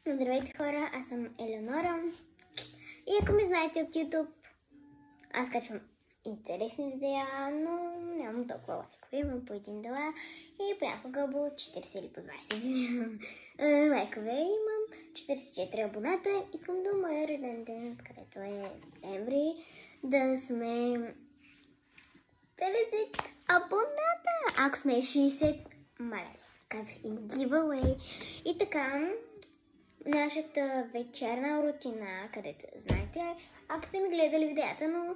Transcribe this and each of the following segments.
Здравейте хора, аз съм Елеонора. И ако ме знаете от YouTube, аз качвам интересни видеа, но нямам толкова лайкове. Имам по един дела и понякога по 40 или по 20 лайкове. Имам 44 абоната. Искам до моя роден ден, където е септември, да сме 50 абоната. Ако сме 60, маля, казах им giveaway. И така, нашата вечерна рутина, където знаете, ако сте ми гледали видеята, но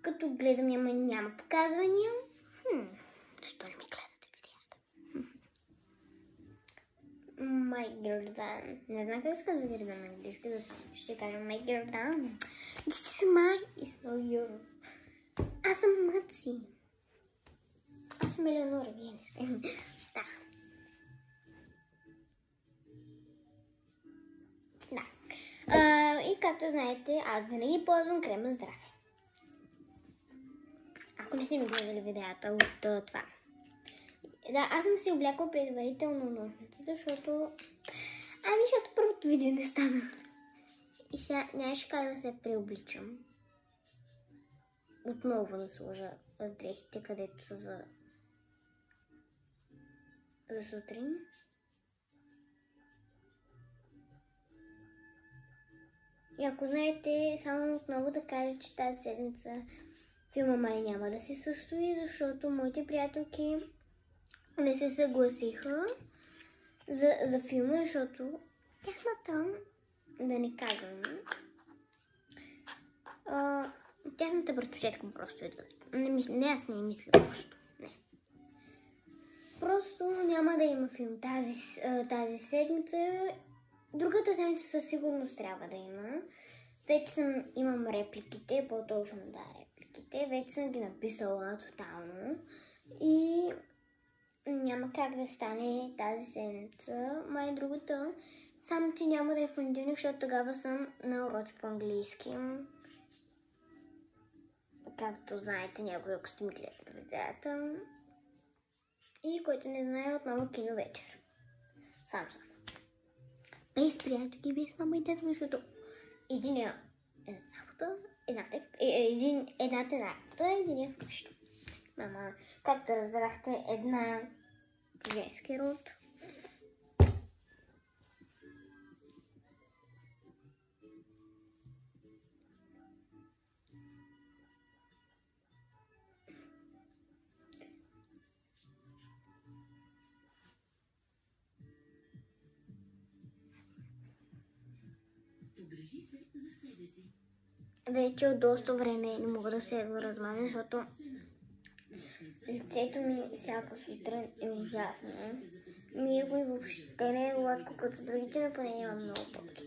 като гледам няма показвания. Защо не ми гледате видеята? My girl Dan. Не знам как да се казва girl Dan на английски, затова ще кажа my girl Dan. This is my, it's not your. Аз съм Мъци. Аз съм Елеонора, вие не сте. Да. И както знаете, аз винаги ползвам крема здраве. Ако не сте ми гледали видеята от това. Да, аз съм си облякла предварително ножницата, защото първото видео не стана. И сега нямаше как да се преобличам. Отново да сложа дрехите, където са за сутрин. И ако знаете, само отново да кажа, че тази седмица филма май няма да се състои, защото моите приятелки не се съгласиха за филма, защото тяхната, да не казвам, тяхната братовчетка просто идва. Не, аз не мисля просто. Не. Просто няма да има филм тази седмица. Другата седмица със сигурност трябва да има. Вече имам репликите, по-точно да, репликите. Вече съм ги написала тотално. И няма как да стане тази седмица. Май другата, само че няма да е в понеделник, защото тогава съм на уроци по английски. Както знаете, някой, ако сте ми гледали видеята. И който не знае, отново кино вечер. Сам. Без приятелки, без мама и тета, защото едната е работа, един е вкъщи. Мама, както разбрахте, една женски род. Вече от доста време не мога да се го размажа, защото лицето ми всяка сутрин е ужасно. Ми го и въобще не е гладко като другите, но поне няма много попки.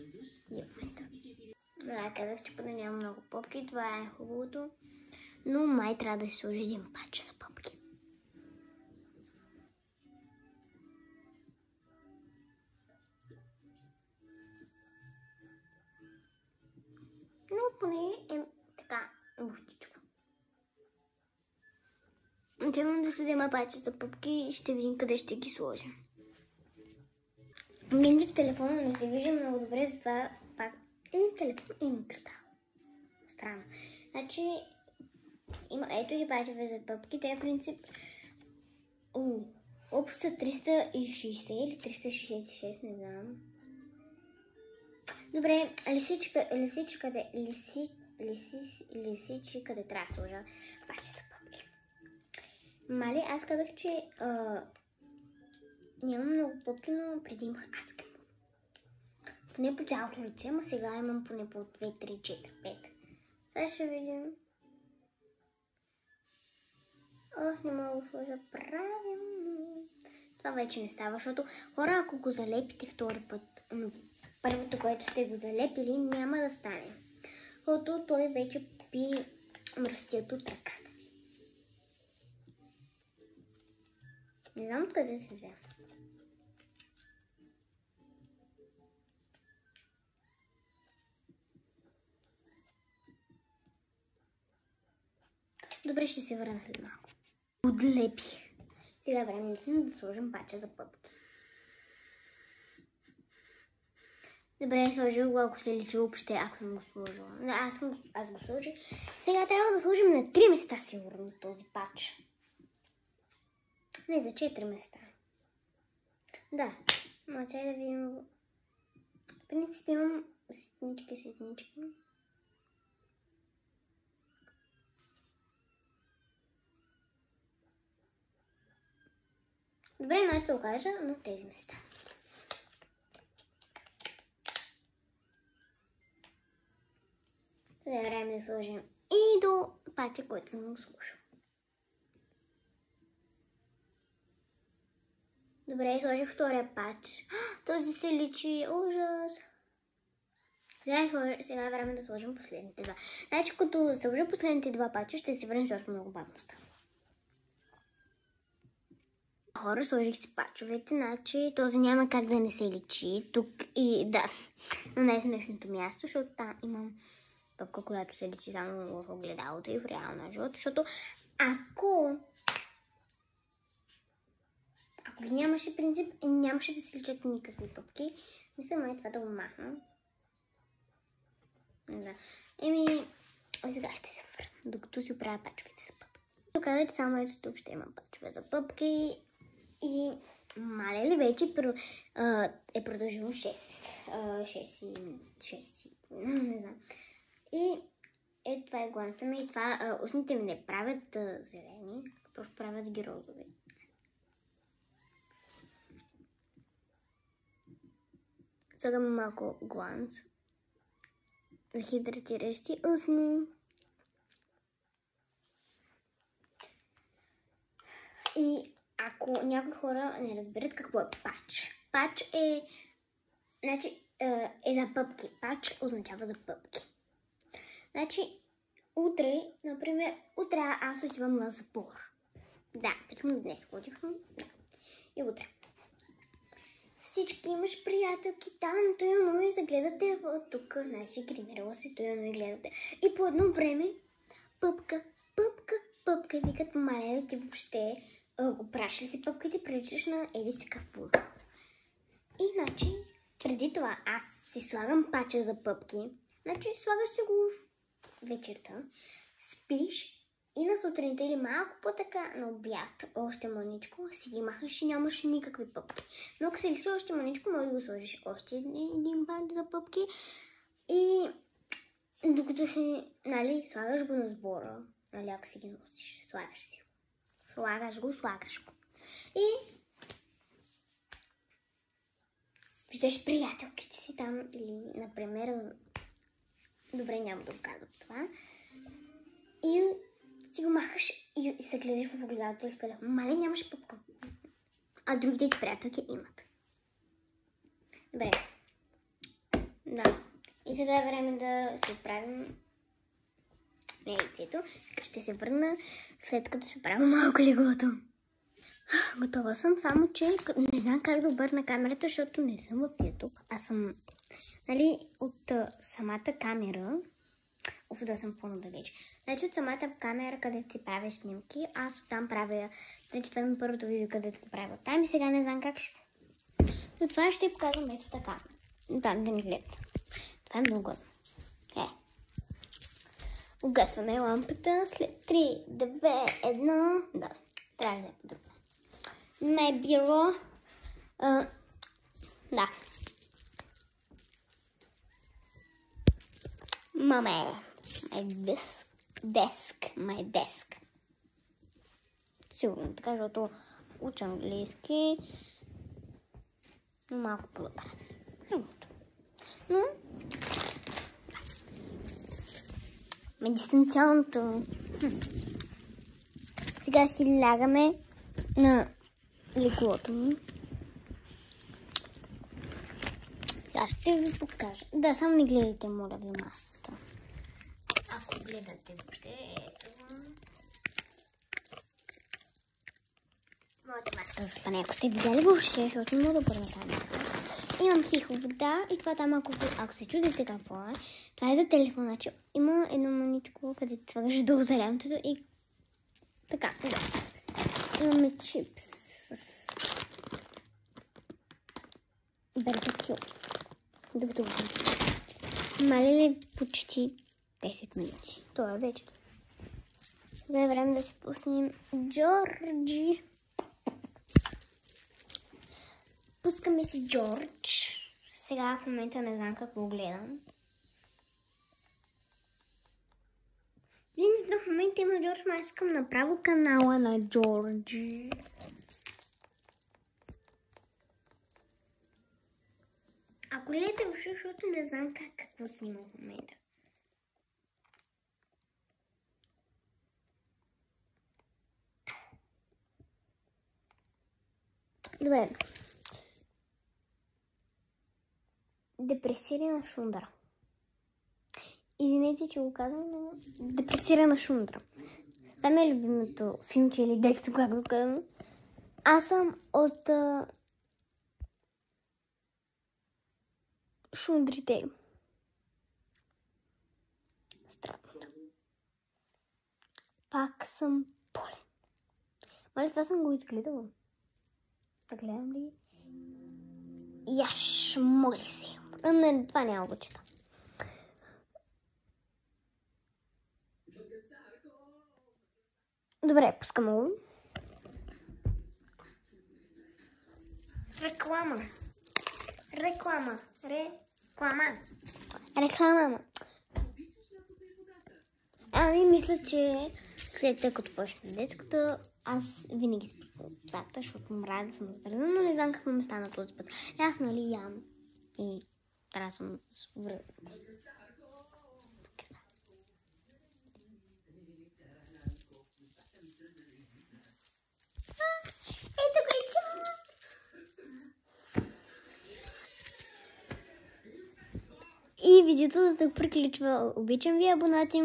Да, казах, че поне няма много попки, това е хубавото. Но май трябва да се сложи един пач за попки. Но поне е така бухтичко. Отивам да се взема паче за пъпки и ще видим къде ще ги сложа. Минти в телефона не се вижда много добре, затова пак един телефон и микротал. Странно. Значи, ето ги пачеве за пъпки. Те в принцип общо са 360 или 366, не знам. Добре, лисичи къде трябва да сложа паче за пъпки. Мали, аз казах, че нямам много пъпки, но преди имах адски. Поне по цялото лице, ама сега имам поне по 2, 3, 4, 5. Сега ще видим. Не мога да сложа правилно. Това вече не става, защото хора, ако го залепите втори път, първото, което сте го залепили, няма да стане. Защото той вече пи мръстието от ръката. Не знам откъде се взема. Добре, ще се върна след малко. Отлепих. Сега време да сложим пача за пъпки. Добре, сложил го, ако се личи въобще, ако съм го сложила. Аз го сложих. Сега трябва да сложим на 3 места сигурно този пач. Не, за 4 места. Да. Ма чай да видим. В принцип имам сетнички. Добре, но аз ще окажа на тези места. Сега е време да сложим и до пача, който съм го сложил. Добре, сложих втория пач. Този се личи ужас. Сега е време да сложим последните два. Значи, като сложа последните два пача, ще се върнем, защото много бавно става. Хора, сложих си пачовете, значи този няма как да не се личи. Тук и да, на най-смешното място, защото там имам пъпка, която се личи само в огледалото и в реална живот, защото ако ги нямаше принцип, нямаше да се личат никакви пъпки. Мисля, май това да го махна. Да. Сега ще се върна, докато си оправя пачовете за пъпки. Каза, че само ето тук ще има пачове за пъпки. И маля ли вече е продължило 6, не знам. И това е гласа ми и това устните ми не правят зелени, просто правят ги розови. Слагаме малко гланц за хидратиращи устни. И ако някои хора не разберат какво е пач. Пач е, значи, е за пъпки. Пач означава за пъпки. Значи, утре, например, аз отивам на запор. Да, почему днес ходихме? Да. И утре. Всички имаш приятелки там, той и загледате тук, значи, гримирала се, той и гледате. И по едно време, пъпка, викат, маля, ти въобще опраш ли си пъпките, приличаш на еди си какво. И значи, преди това аз си слагам пача за пъпки. Значи, слагаш си го вечерта, спиш и на сутринта или малко по-така на обяд, още мъничко, си ги махаш и нямаш никакви пъпки. Но ако се лиси още мъничко, може да го сложиш още един пач за пъпки. И докато си, нали, слагаш го на сбора, нали, ако си ги носиш, слагаш си. Слагаш го. И виждаш приятелките си там или, например, добре, няма да го казвам това. И си го махаш и се гледаш в огледалото и казваш, мале, нямаш пъпка. А другите ти приятелки имат. Добре. Да. И сега е време да се оправим лицето. Ще се върна след като се правя малко леглото. Готова съм, само че не знам как да обърна камерата, защото не съм в YouTube. Аз съм, нали, от самата камера. Да съм по-надалеч. Значи от самата камера, където си правя снимки, аз оттам правя. Значи това е първото видео, където го правя оттам и сега не знам как ще. Но това ще показвам ето така. Да ни гледате. Това е много годно. Угасваме лампата след 3, 2, 1. Да, трябва да е по-друго. Мебило. Да. Маме. My desk. Сигурно така, защото уча английски. Но малко по-добре. Но дистанционното. Сега си лягаме на леглото ми. Сега ще ви покажа. Да, само не гледайте, моля ви, масата. Ако гледате въобще, ето. Моята маска за спане. Ако сте видяли въобще, защото много добър на камера. Имам тихо вода и това там, ако се чудите какво е, това е за телефона, че има едно маничко, където слагаш долу зарядното и така, да. Имаме чипс с барбекю. Докато малили почти 10 минути. Това е вече. Сега е време да си пуснем Джорджи. Пускаме си Джордж. Сега в момента не знам какво гледам. В момента има Джордж, но аз искам направо канала на Джорджи. Ако гледате въобще, защото не знам какво снимам в момента. Добре. Депресирана шундра. Извинете, че го казвам, но депресирана шундра. Това ми е любимото филмче или детство, как го казвам. Аз съм от шундрите. Странното. Пак съм болен. Мале, това съм го изгледала. Да гледам ли? Яш, моли се. Не, това няма го чета. Добре, пускам го. Реклама. Ами, мисля, че след като почне детската, аз винаги спя водата, защото мразя да съм свързана, но не знам какво ми стана този път. Аз нали ям и трябва да съм свързана. Ето го и чу! И видеото за тук приключва. Обичам ви, абонати.